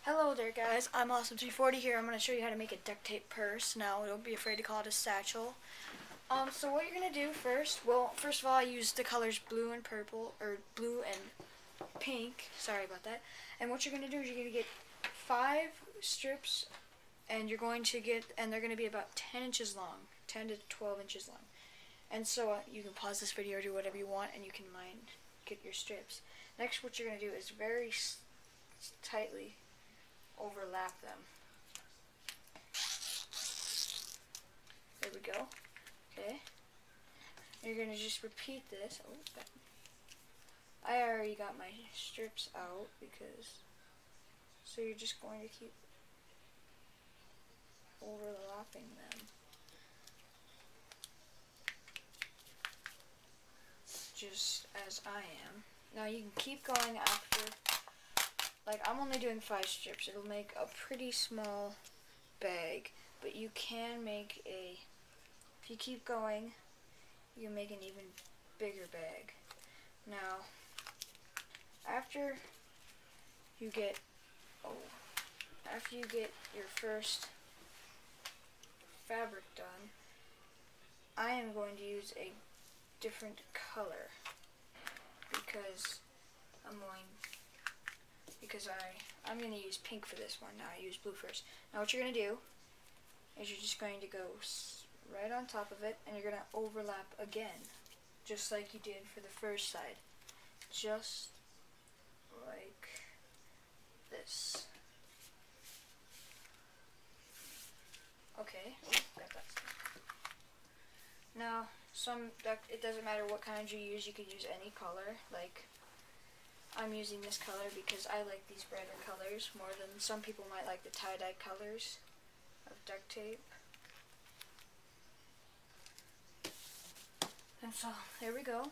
Hello there guys, I'm Awesome340 here. I'm going to show you how to make a duct tape purse. Now, don't be afraid to call it a satchel. So what you're going to do first, first of all I use the colors blue and purple, or blue and pink, sorry about that. And what you're going to do is you're going to get 5 strips, and they're going to be about 10 inches long, 10 to 12 inches long. And so you can pause this video or do whatever you want, and you can get your strips. Next, what you're going to do is very tightly overlap them. There we go. Okay. And you're going to just repeat this. Oh, I already got my strips out so you're just going to keep overlapping them. Just as I am. Now you can keep going after. Like, I'm only doing 5 strips. It'll make a pretty small bag, but you can make if you keep going, you can make an even bigger bag. Now, after you get your first fabric done, I am going to use a different color because I'm going to use pink for this one. Now I use blue first. Now what you're going to do is you're just going to go right on top of it, and you're going to overlap again, just like you did for the first side. Just like this. Okay, got that. Now, it doesn't matter what kind you use. You could use any color. Like, I'm using this color because I like these brighter colors more than some people might like the tie-dye colors of duct tape. And so, there we go.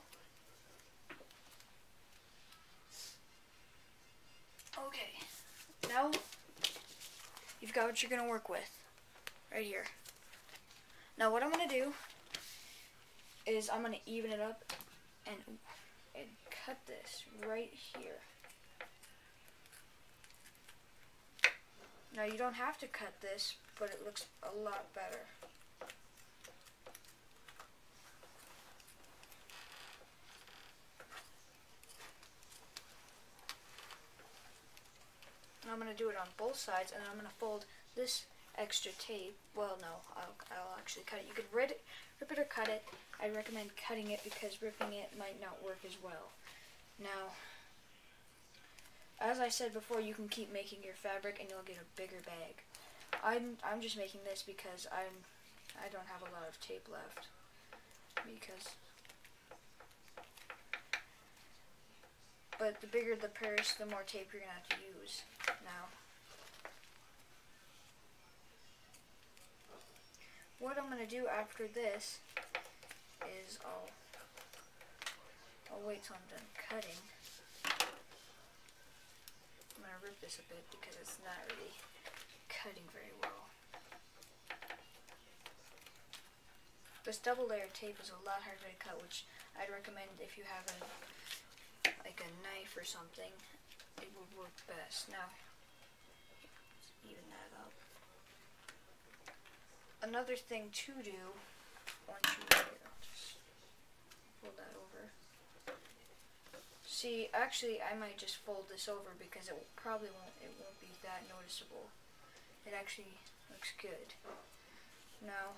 Okay, now you've got what you're going to work with right here. Now what I'm going to do is I'm going to even it up and cut this right here. Now you don't have to cut this, but it looks a lot better. And I'm going to do it on both sides, and then I'm going to fold this extra tape. Well, no, I'll actually cut it. You could rip it or cut it. I recommend cutting it because ripping it might not work as well. Now, as I said before, you can keep making your fabric and you'll get a bigger bag. I'm just making this because I don't have a lot of tape left. But the bigger the purse, the more tape you're gonna have to use. Now, what I'm gonna do after this is I'll wait till I'm done cutting. I'm going to rip this a bit because it's not really cutting very well. This double layer tape is a lot harder to cut, which I'd recommend if you have like a knife or something, it would work best. Now, let's even that up. Another thing to do, once you get it, I'll just fold that over. See, actually, I might just fold this over because it won't be that noticeable. It actually looks good. Now,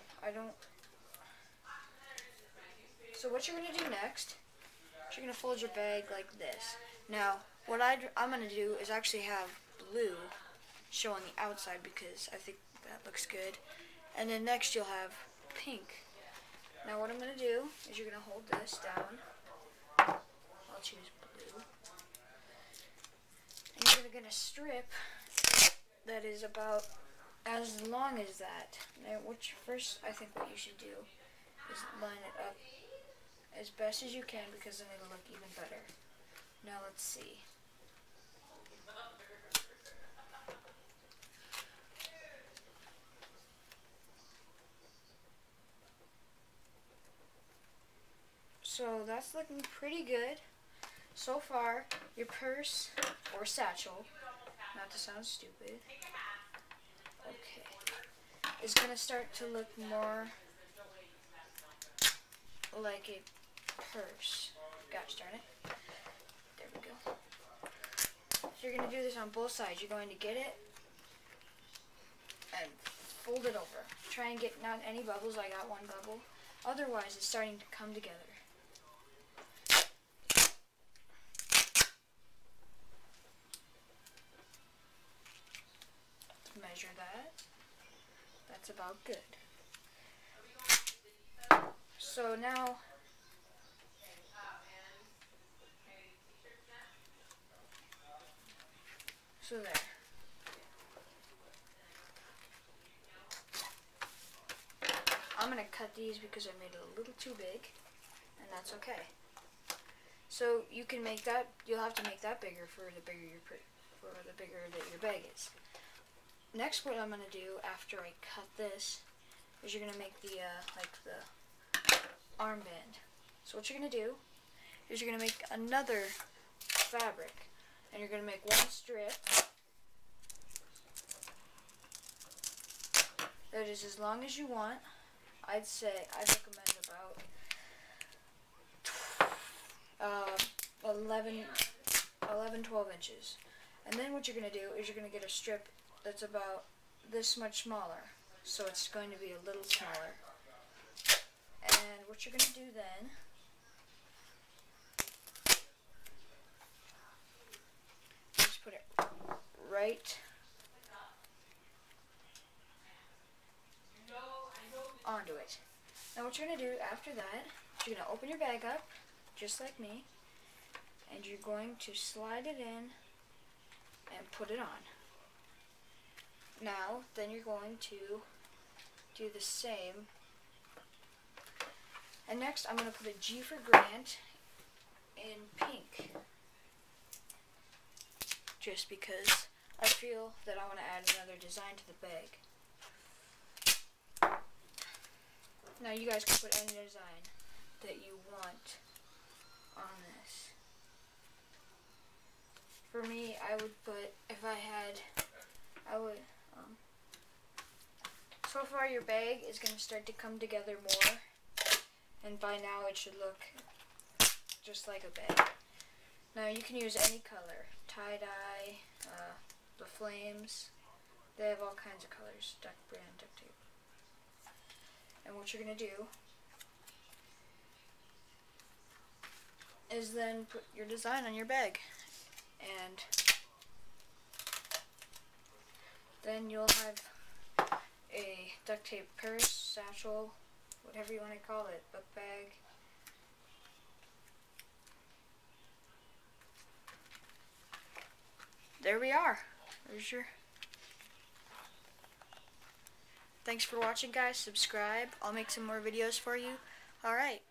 so what you're going to do next is you're going to fold your bag like this. Now, what I'm going to do is actually have blue show on the outside because I think that looks good. And then next you'll have pink. Now what I'm going to do is you're going to hold this down. I'll choose blue. And you're going to strip that is about as long as that. Now, first I think what you should do is line it up as best as you can because then it'll look even better. Now let's see. So that's looking pretty good. So far, your purse or satchel not to sound stupid. Okay. It's going to start to look more like a purse. Gosh darn it. There we go. So you're going to do this on both sides. You're going to get it and fold it over. Try and get not any bubbles. I got one bubble. Otherwise, it's starting to come together. Measure that. That's about good. So now, so there. I'm going to cut these because I made it a little too big, and that's okay. So you can make that, you'll have to make that bigger for the bigger that your bag is. Next, what I'm going to do after I cut this is you're going to make the armband. So what you're going to do is you're going to make another fabric, and you're going to make one strip that is as long as you want. I'd recommend about 12 inches. And then what you're going to do is you're going to get a strip that's about this much smaller. So it's going to be a little smaller. And what you're going to do then is put it right onto it. Now what you're going to do after that, you're going to open your bag up, just like me, and you're going to slide it in and put it on. Now, then you're going to do the same. And next, I'm going to put a G for Grant in pink, just because I feel that I want to add another design to the bag. Now you guys can put any design that you want on this. For me, I would put, so far your bag is going to start to come together more, and by now it should look just like a bag. Now you can use any color, tie-dye, the flames, they have all kinds of colors, brand duct tape. And what you're going to do is then put your design on your bag. And then you'll have a duct tape purse, satchel, whatever you want to call it, book bag. There we are. There's your... Thanks for watching, guys. Subscribe. I'll make some more videos for you. Alright.